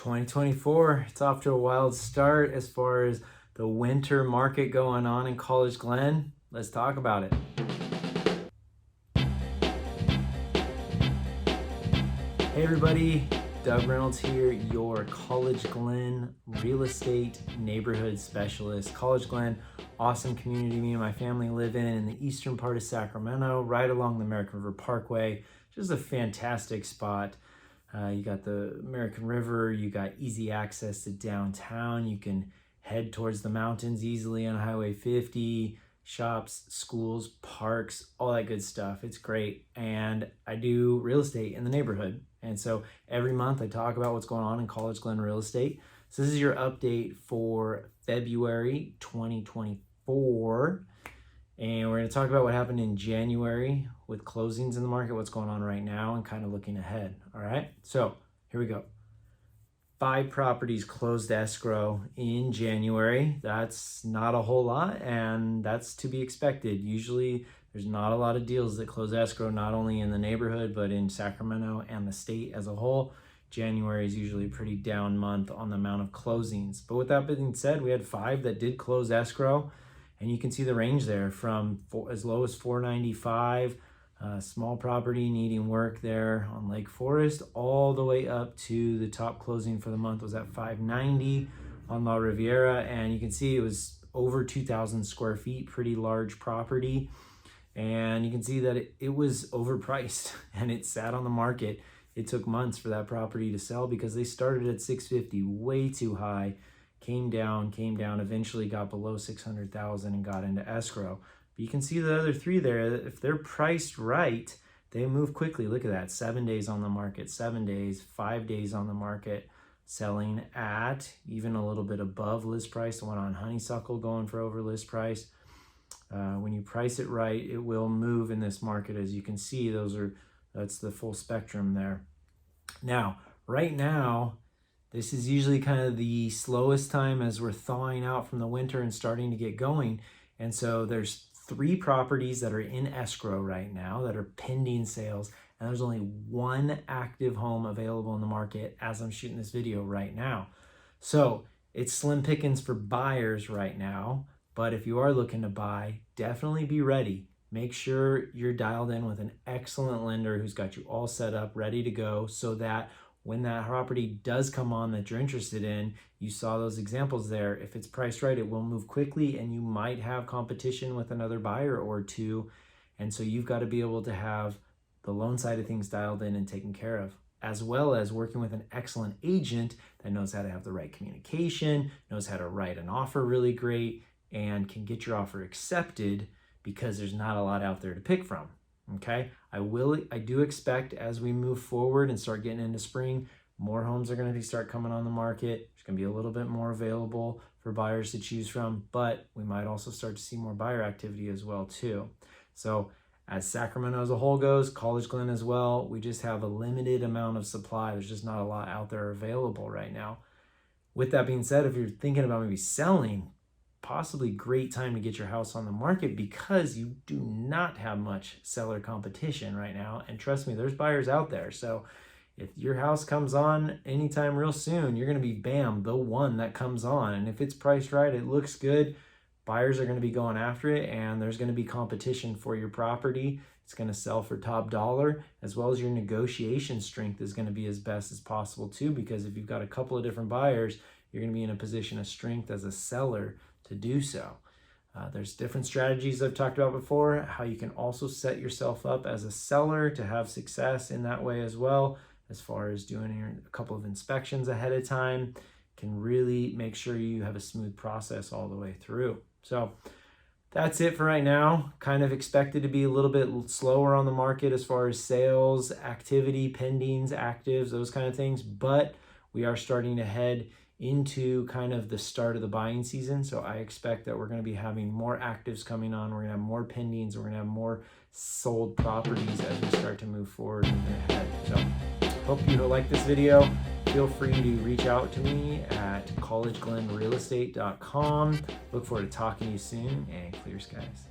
2024, it's off to a wild start as far as the winter market going on in College-Glen. Let's talk about it. Hey everybody, Doug Reynolds here, your College-Glen real estate neighborhood specialist. College-Glen, awesome community me and my family live in the eastern part of Sacramento, right along the American River Parkway. Just a fantastic spot. You got the American River, you got easy access to downtown, you can head towards the mountains easily on Highway 50, shops, schools, parks, all that good stuff. It's great. And I do real estate in the neighborhood. And so every month I talk about what's going on in College-Glen real estate. So this is your update for February 2024. And we're going to talk about what happened in January with closings in the market, what's going on right now, and kind of looking ahead. All right, so here we go. 5 properties closed escrow in January. That's not a whole lot, and that's to be expected. Usually there's not a lot of deals that close escrow, not only in the neighborhood, but in Sacramento and the state as a whole. January is usually a pretty down month on the amount of closings. But with that being said, we had 5 that did close escrow. And you can see the range there from as low as $495, small property needing work there on Lake Forest, all the way up to the top closing for the month was at $590 on La Riviera. And you can see it was over 2,000 square feet, pretty large property. And you can see that it was overpriced and it sat on the market. It took months for that property to sell because they started at $650, way too high. Came down, eventually got below 600,000 and got into escrow. But you can see the other 3 there, if they're priced right, they move quickly. Look at that, 7 days on the market, 7 days, 5 days on the market, selling at even a little bit above list price. The one on Honeysuckle going for over list price. When you price it right, it will move in this market. As you can see, that's the full spectrum there. Now, right now, this is usually kind of the slowest time as we're thawing out from the winter and starting to get going. And so there's 3 properties that are in escrow right now that are pending sales. And there's only 1 active home available in the market as I'm shooting this video right now. So it's slim pickings for buyers right now. But if you are looking to buy, definitely be ready. Make sure you're dialed in with an excellent lender who's got you all set up, ready to go, so that when that property does come on that you're interested in, you saw those examples there. If it's priced right, it will move quickly and you might have competition with another buyer or 2. And so you've got to be able to have the loan side of things dialed in and taken care of, as well as working with an excellent agent that knows how to have the right communication, knows how to write an offer really great, and can get your offer accepted because there's not a lot out there to pick from. Okay, I do expect as we move forward and start getting into spring, more homes are going to start coming on the market. There's going to be a little bit more available for buyers to choose from, but we might also start to see more buyer activity as well too. So as Sacramento as a whole goes, College-Glen as well, we just have a limited amount of supply. There's just not a lot out there available right now. With that being said, if you're thinking about maybe selling, possibly great time to get your house on the market because you do not have much seller competition right now. And trust me, there's buyers out there. So if your house comes on anytime real soon, you're going to be bam, the one that comes on. And if it's priced right, it looks good, buyers are going to be going after it, and there's going to be competition for your property. It's going to sell for top dollar, as well as your negotiation strength is going to be as best as possible too, because if you've got a couple of different buyers, you're going to be in a position of strength as a seller to do so. There's different strategies I've talked about before, how you can also set yourself up as a seller to have success in that way as well, as far as doing a couple of inspections ahead of time can really make sure you have a smooth process all the way through. So that's it for right now. Kind of expected to be a little bit slower on the market as far as sales, activity, pendings, actives, those kind of things, but we are starting to head into kind of the start of the buying season. So I expect that we're going to be having more actives coming on. We're going to have more pendings. We're going to have more sold properties as we start to move forward and move ahead. So hope you like this video. Feel free to reach out to me at collegeglenrealestate.com. Look forward to talking to you soon, and clear skies.